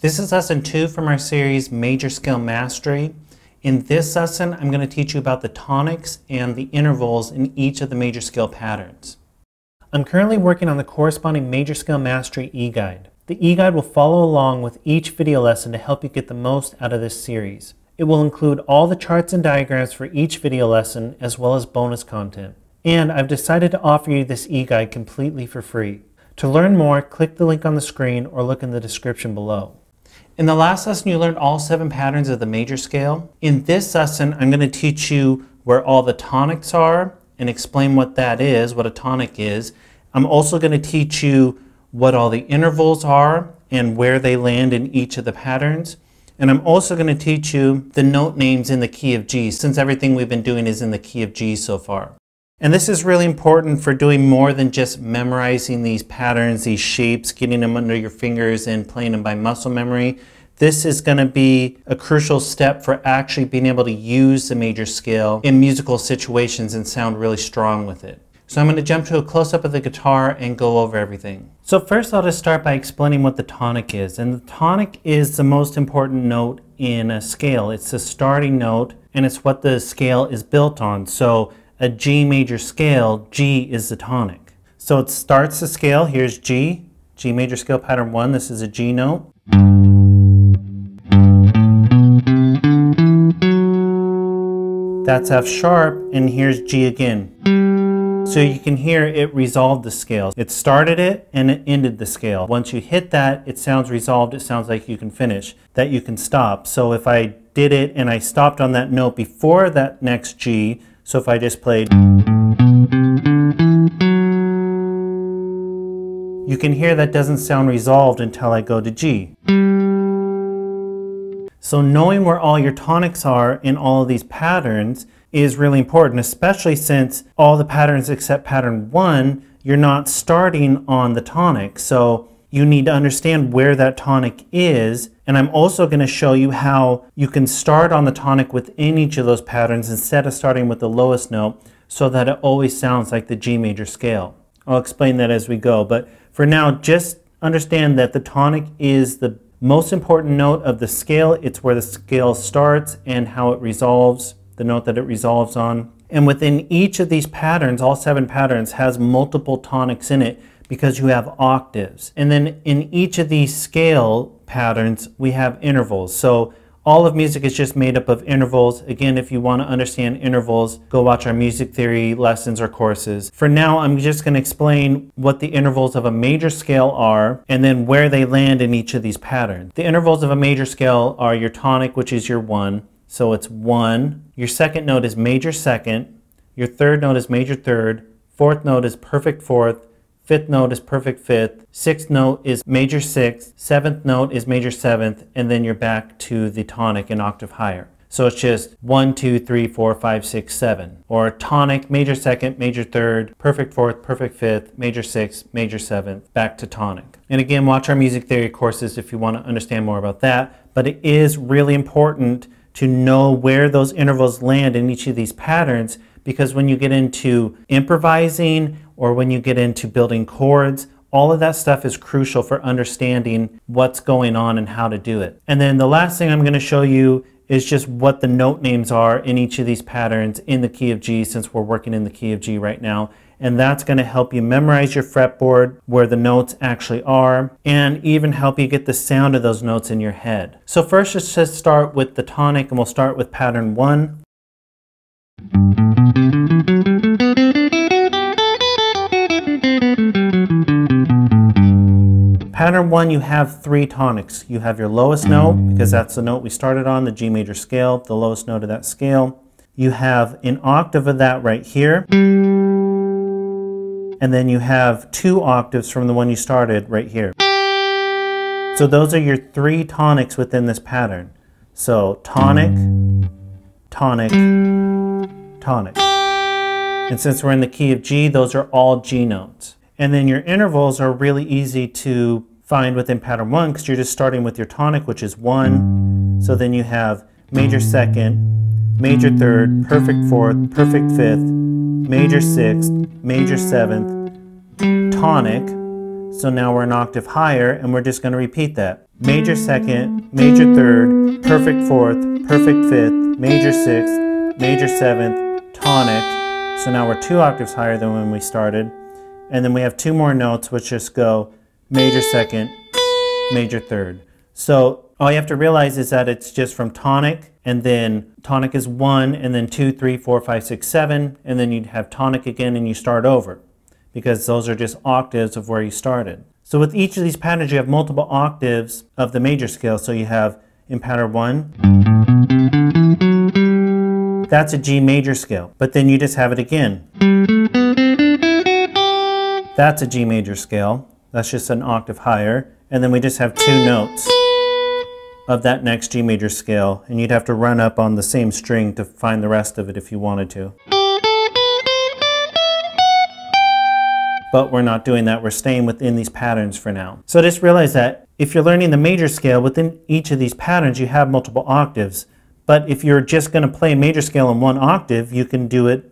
This is lesson 2 from our series Major Scale Mastery. In this lesson, I'm going to teach you about the tonics and the intervals in each of the major scale patterns. I'm currently working on the corresponding Major Scale Mastery e-guide. The e-guide will follow along with each video lesson to help you get the most out of this series. It will include all the charts and diagrams for each video lesson as well as bonus content. And I've decided to offer you this e-guide completely for free. To learn more, click the link on the screen or look in the description below. In the last lesson, you learned all 7 patterns of the major scale. In this lesson, I'm going to teach you where all the tonics are and explain what that is, what a tonic is. I'm also going to teach you what all the intervals are and where they land in each of the patterns. And I'm also going to teach you the note names in the key of G, since everything we've been doing is in the key of G so far. And this is really important for doing more than just memorizing these patterns, these shapes, getting them under your fingers and playing them by muscle memory. This is going to be a crucial step for actually being able to use the major scale in musical situations and sound really strong with it. So I'm going to jump to a close-up of the guitar and go over everything. So first I'll just start by explaining what the tonic is. And the tonic is the most important note in a scale. It's the starting note and it's what the scale is built on. So a G major scale, G is the tonic. So it starts the scale, here's G, G major scale pattern 1, this is a G note. That's F sharp, and here's G again. So you can hear it resolved the scale. It started it and it ended the scale. Once you hit that, it sounds resolved, it sounds like you can finish, that you can stop. So if I did it and I stopped on that note before that next G, so if I just played, you can hear that doesn't sound resolved until I go to G. So knowing where all your tonics are in all of these patterns is really important, especially since all the patterns except pattern 1, you're not starting on the tonic. So you need to understand where that tonic is. And I'm also going to show you how you can start on the tonic within each of those patterns instead of starting with the lowest note so that it always sounds like the G major scale. I'll explain that as we go. But for now, just understand that the tonic is the most important note of the scale. It's where the scale starts and how it resolves, the note that it resolves on. And within each of these patterns, all 7 patterns, has multiple tonics in it because you have octaves. And then in each of these scale patterns, we have intervals. So all of music is just made up of intervals. Again, if you want to understand intervals, go watch our music theory lessons or courses. For now, I'm just going to explain what the intervals of a major scale are and then where they land in each of these patterns. The intervals of a major scale are your tonic, which is your 1. So it's 1. Your second note is major second. Your third note is major third. Fourth note is perfect fourth. Fifth note is perfect fifth, sixth note is major sixth, seventh note is major seventh, and then you're back to the tonic an octave higher. So it's just 1, 2, 3, 4, 5, 6, 7. Or tonic, major second, major third, perfect fourth, perfect fifth, major sixth, major seventh, back to tonic. And again, watch our music theory courses if you want to understand more about that. But it is really important to know where those intervals land in each of these patterns, because when you get into improvising or when you get into building chords, all of that stuff is crucial for understanding what's going on and how to do it. And then the last thing I'm going to show you is just what the note names are in each of these patterns in the key of G, since we're working in the key of G right now. And that's going to help you memorize your fretboard, where the notes actually are, and even help you get the sound of those notes in your head. So first, let's just start with the tonic, and we'll start with pattern 1. Pattern 1, you have 3 tonics. You have your lowest note, because that's the note we started on, the G major scale, the lowest note of that scale. You have an octave of that right here. And then you have 2 octaves from the one you started right here. So those are your 3 tonics within this pattern. So tonic, tonic, tonic. And since we're in the key of G, those are all G notes. And then your intervals are really easy to find within pattern 1 because you're just starting with your tonic, which is 1. So then you have major second, major third, perfect fourth, perfect fifth, major sixth, major seventh, tonic. So now we're an octave higher, and we're just going to repeat that. major second, major third, perfect fourth, perfect fifth, major sixth, major seventh, tonic. So now we're 2 octaves higher than when we started. And then we have 2 more notes which just go major second, major third. So all you have to realize is that it's just from tonic, and then tonic is 1, and then 2, 3, 4, 5, 6, 7, and then you'd have tonic again and you start over, because those are just octaves of where you started. So with each of these patterns you have multiple octaves of the major scale. So you have in pattern 1, that's a G major scale, but then you just have it again. That's a G major scale, that's just an octave higher, and then we just have 2 notes of that next G major scale, and you'd have to run up on the same string to find the rest of it if you wanted to. But we're not doing that, we're staying within these patterns for now. So just realize that if you're learning the major scale, within each of these patterns you have multiple octaves. But if you're just going to play a major scale in 1 octave, you can do it,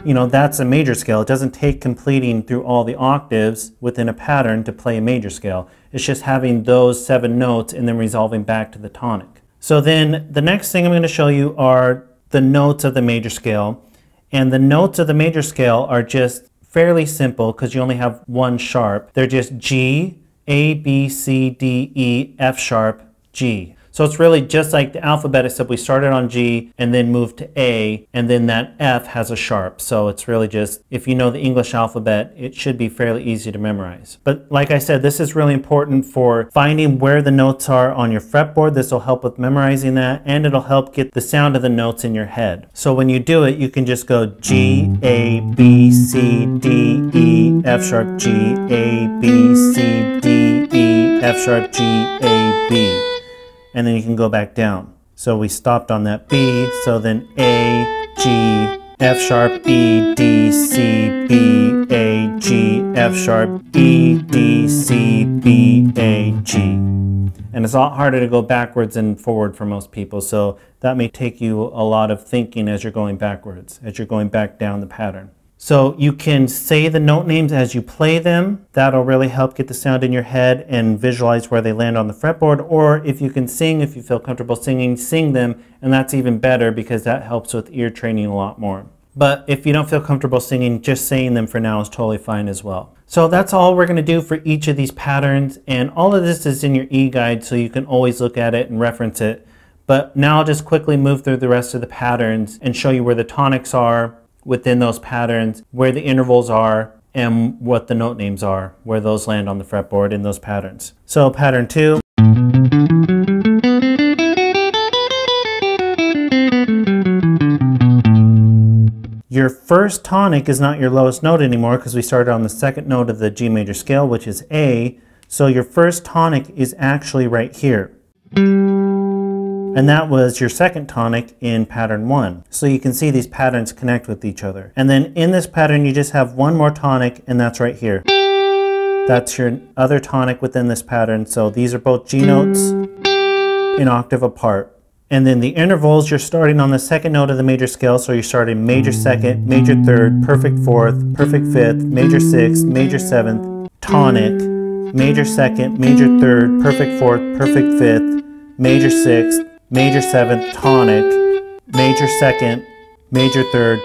you know, that's a major scale. It doesn't take completing through all the octaves within a pattern to play a major scale. It's just having those 7 notes and then resolving back to the tonic. So then the next thing I'm going to show you are the notes of the major scale. And the notes of the major scale are just fairly simple because you only have 1 sharp. They're just G, A, B, C, D, E, F sharp, G. So it's really just like the alphabet, except we started on G and then moved to A, and then that F has a sharp. So it's really just, if you know the English alphabet, it should be fairly easy to memorize. But like I said, this is really important for finding where the notes are on your fretboard. This will help with memorizing that, and it'll help get the sound of the notes in your head. So when you do it, you can just go G, A, B, C, D, E, F sharp, G, A, B, C, D, E, F sharp, G, A, B. And then you can go back down. So we stopped on that B, so then A, G, F sharp, E, D, C, B, A, G, F sharp, E, D, C, B, A, G. And it's a lot harder to go backwards and forward for most people, so that may take you a lot of thinking as you're going backwards, as you're going back down the pattern. So you can say the note names as you play them. That'll really help get the sound in your head and visualize where they land on the fretboard. Or if you can sing, if you feel comfortable singing, sing them, and that's even better because that helps with ear training a lot more. But if you don't feel comfortable singing, just saying them for now is totally fine as well. So that's all we're going to do for each of these patterns, and all of this is in your e-guide, so you can always look at it and reference it. But now I'll just quickly move through the rest of the patterns and show you where the tonics are within those patterns, where the intervals are, and what the note names are, where those land on the fretboard in those patterns. So pattern 2. Your first tonic is not your lowest note anymore because we started on the 2nd note of the G major scale, which is A. So your first tonic is actually right here. And that was your 2nd tonic in pattern 1. So you can see these patterns connect with each other. And then in this pattern you just have 1 more tonic, and that's right here. That's your other tonic within this pattern. So these are both G notes an octave apart. And then the intervals, you're starting on the 2nd note of the major scale, so you're starting major 2nd, major 3rd, perfect 4th, perfect 5th, major 6th, major 7th, tonic, major 2nd, major 3rd, perfect 4th, perfect 5th, major 6th, major 7th, tonic, major 2nd, major 3rd,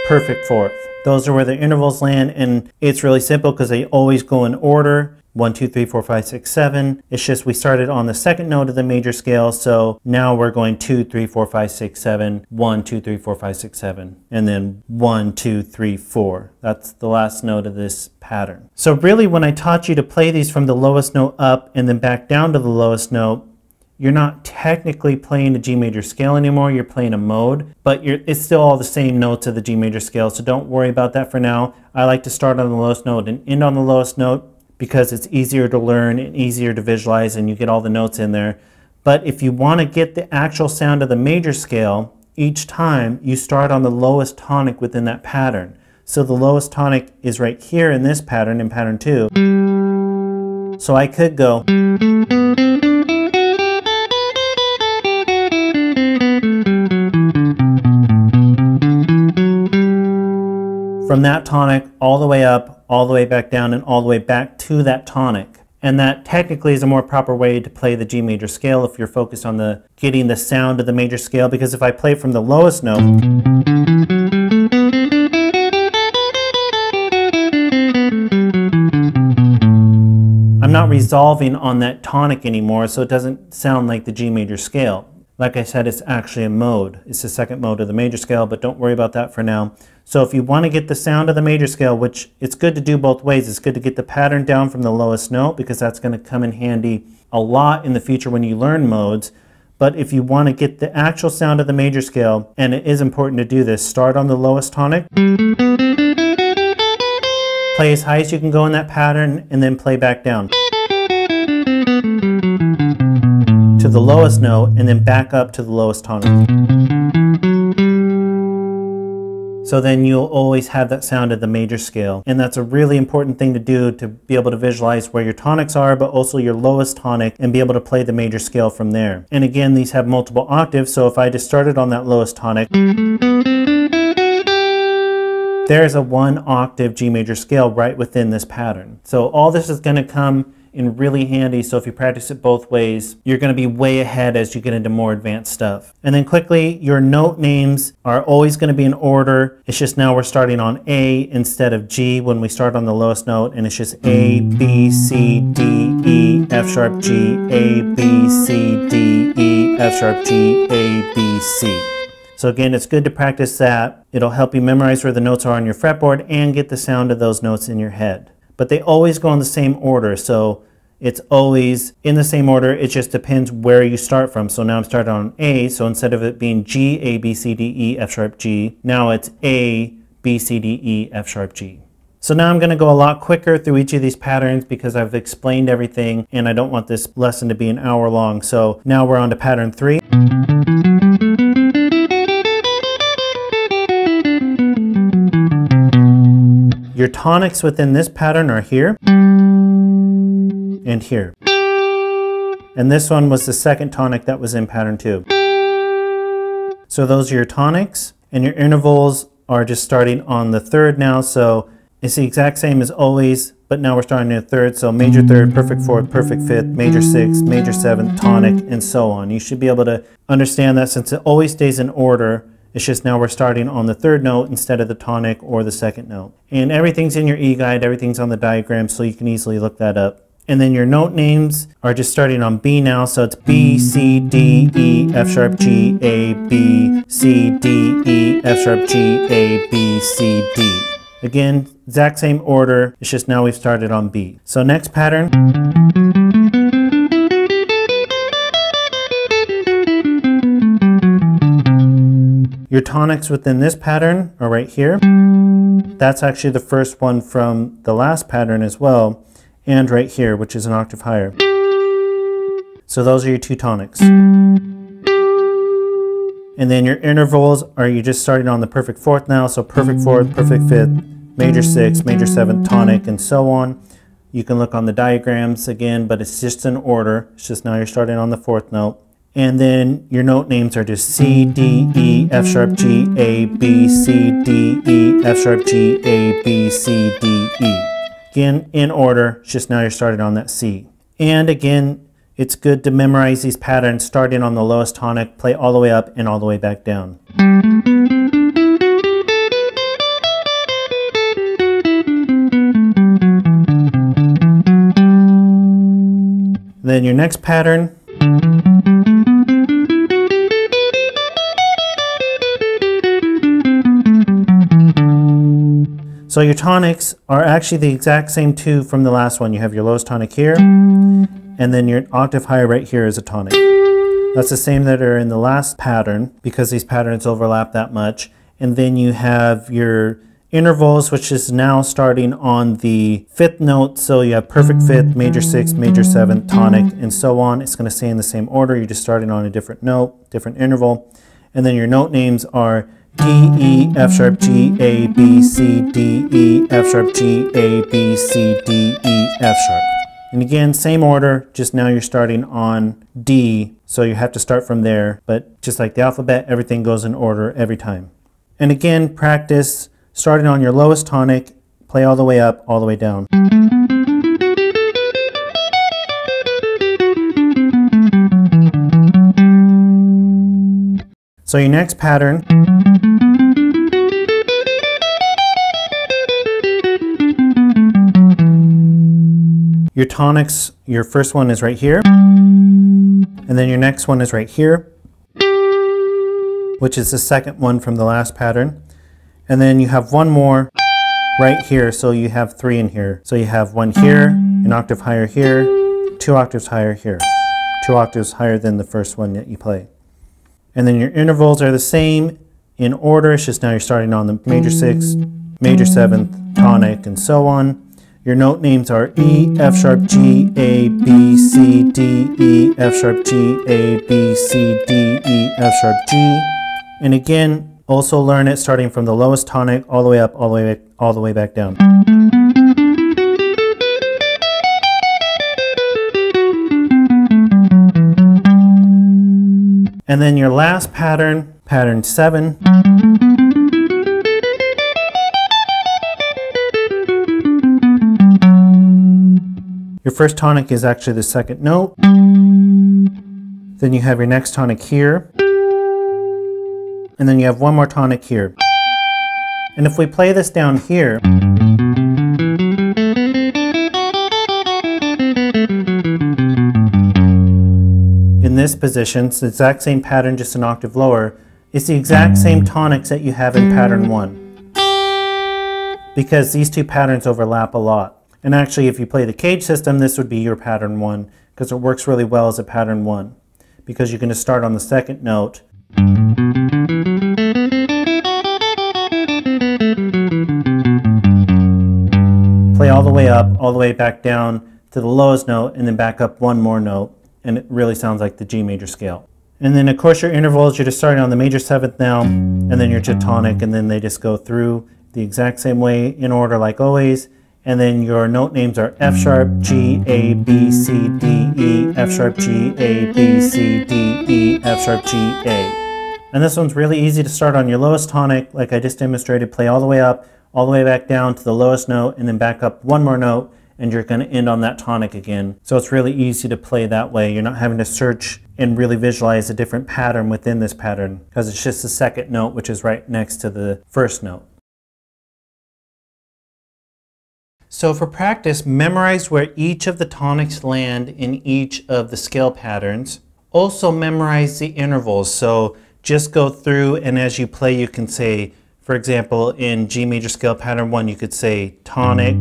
perfect 4th. Those are where the intervals land, and it's really simple because they always go in order. 1, 2, 3, 4, 5, 6, 7. It's just we started on the 2nd note of the major scale, so now we're going 2, 3, 4, 5, 6, 7, 1, 2, 3, 4, 5, 6, 7, and then 1, 2, 3, 4. That's the last note of this pattern. So really when I taught you to play these from the lowest note up and then back down to the lowest note, you're not technically playing a G major scale anymore, you're playing a mode, but it's still all the same notes of the G major scale, so don't worry about that for now. I like to start on the lowest note and end on the lowest note because it's easier to learn and easier to visualize and you get all the notes in there. But if you want to get the actual sound of the major scale, each time you start on the lowest tonic within that pattern. So the lowest tonic is right here in this pattern, in pattern 2. So I could go. From that tonic all the way up, all the way back down, and all the way back to that tonic. And that technically is a more proper way to play the G major scale if you're focused on getting the sound of the major scale, because if I play from the lowest note, I'm not resolving on that tonic anymore, so it doesn't sound like the G major scale. Like I said, it's actually a mode. It's the second mode of the major scale, but don't worry about that for now. So if you want to get the sound of the major scale, which it's good to do both ways, it's good to get the pattern down from the lowest note because that's going to come in handy a lot in the future when you learn modes. But if you want to get the actual sound of the major scale, and it is important to do this, start on the lowest tonic, play as high as you can go in that pattern, and then play back down to the lowest note, and then back up to the lowest tonic. So then you'll always have that sound of the major scale. And that's a really important thing to do, to be able to visualize where your tonics are, but also your lowest tonic, and be able to play the major scale from there. And again, these have multiple octaves, so if I just started on that lowest tonic, there's a 1 octave G major scale right within this pattern. So all this is going to come in really handy, so if you practice it both ways, you're going to be way ahead as you get into more advanced stuff. And then quickly, your note names are always going to be in order. It's just now we're starting on A instead of G when we start on the lowest note, and it's just A, B, C, D, E, F sharp, G, A, B, C, D, E, F sharp, G, A, B, C. So again, it's good to practice that. It'll help you memorize where the notes are on your fretboard and get the sound of those notes in your head. But they always go in the same order, so it's always in the same order. It just depends where you start from. So now I'm starting on A, so instead of it being G, A, B, C, D, E, F sharp, G, now it's A, B, C, D, E, F sharp, G. So now I'm going to go a lot quicker through each of these patterns because I've explained everything and I don't want this lesson to be an hour long. So now we're on to pattern 3. Your tonics within this pattern are here and here. And this one was the second tonic that was in pattern 2. So those are your tonics, and your intervals are just starting on the third now. So it's the exact same as always, but now we're starting in the third. So major third, perfect fourth, perfect fifth, major sixth, major seventh, tonic, and so on. You should be able to understand that since it always stays in order. It's just now we're starting on the third note instead of the tonic or the second note. And everything's in your e-guide, everything's on the diagram, so you can easily look that up. And then your note names are just starting on B now, so it's B, C, D, E, F sharp, G, A, B, C, D, E, F sharp, G, A, B, C, D. Again, exact same order, it's just now we've started on B. So next pattern. Your tonics within this pattern are right here. That's actually the first one from the last pattern as well, and right here, which is an octave higher. So those are your 2 tonics. And then your intervals are you just starting on the perfect fourth now, so perfect fourth, perfect fifth, major sixth, major seventh, tonic, and so on. You can look on the diagrams again, but it's just in order. It's just now you're starting on the fourth note. And then your note names are just C, D, E, F sharp, G, A, B, C, D, E, F sharp, G, A, B, C, D, E. Again, in order, it's just now you're starting on that C. And again, it's good to memorize these patterns starting on the lowest tonic, play all the way up and all the way back down. Then your next pattern. So your tonics are actually the exact same 2 from the last one. You have your lowest tonic here, and then your octave higher right here is a tonic. That's the same that are in the last pattern because these patterns overlap that much. And then you have your intervals, which is now starting on the 5th note. So you have perfect fifth, major sixth, major seventh, tonic, and so on. It's going to stay in the same order. You're just starting on a different note, different interval. And then your note names are D, E, F sharp, G, A, B, C, D, E, F sharp, G, A, B, C, D, E, F sharp. And again, same order, just now you're starting on D, so you have to start from there. But just like the alphabet, everything goes in order every time. And again, practice starting on your lowest tonic, play all the way up, all the way down. So your next pattern, your tonics, your first one is right here, and then your next one is right here, which is the second one from the last pattern. And then you have one more right here, so you have 3 in here. So you have one here, an octave higher here, 2 octaves higher here, 2 octaves higher than the first one that you play. And then your intervals are the same in order, it's just now you're starting on the major 6th, major 7th, tonic, and so on. Your note names are E, F sharp, G, A, B, C, D, E, F sharp, G, A, B, C, D, E, F sharp, G. And again, also learn it starting from the lowest tonic all the way up, all the way back down. And then your last pattern, pattern 7. Your first tonic is actually the second note. Then you have your next tonic here. And then you have one more tonic here. And if we play this down here, in this position, it's the exact same pattern, just an octave lower. It's the exact same tonics that you have in pattern 1. Because these two patterns overlap a lot. And actually, if you play the cage system, this would be your pattern 1, because it works really well as a pattern 1. Because you're going to start on the second note. Play all the way up, all the way back down to the lowest note, and then back up one more note. And it really sounds like the G major scale. And then of course your intervals, you're just starting on the major 7th now, and then your tonic, and then they just go through the exact same way in order like always. And then your note names are F sharp, G, A, B, C, D, E, F sharp, G, A, B, C, D, E, F sharp, G, A. And this one's really easy to start on your lowest tonic, like I just demonstrated. Play all the way up, all the way back down to the lowest note, and then back up one more note, and you're going to end on that tonic again. So it's really easy to play that way. You're not having to search and really visualize a different pattern within this pattern, because it's just the second note, which is right next to the first note. So for practice, memorize where each of the tonics land in each of the scale patterns. Also memorize the intervals. So just go through, and as you play you can say, for example, in G major scale pattern 1, you could say tonic,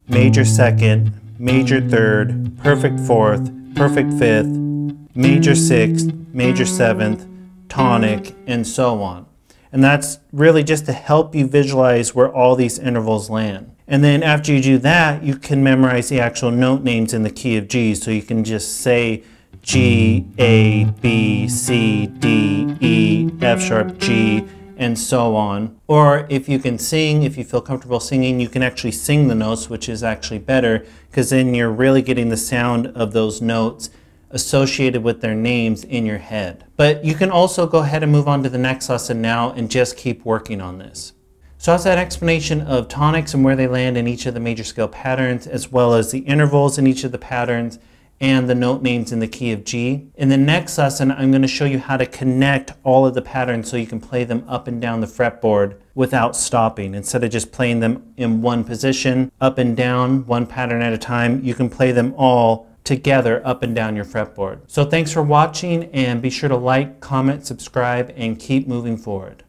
major 2nd, major 3rd, perfect 4th, perfect 5th, major 6th, major 7th, tonic, and so on. And that's really just to help you visualize where all these intervals land. And then after you do that, you can memorize the actual note names in the key of G. So you can just say G, A, B, C, D, E, F sharp, G, and so on. Or if you can sing, if you feel comfortable singing, you can actually sing the notes, which is actually better, because then you're really getting the sound of those notes associated with their names in your head. But you can also go ahead and move on to the next lesson now and just keep working on this. So that's that explanation of tonics and where they land in each of the major scale patterns, as well as the intervals in each of the patterns and the note names in the key of G. In the next lesson, I'm going to show you how to connect all of the patterns so you can play them up and down the fretboard without stopping. Instead of just playing them in one position, up and down, one pattern at a time, you can play them all together up and down your fretboard. So thanks for watching, and be sure to like, comment, subscribe, and keep moving forward.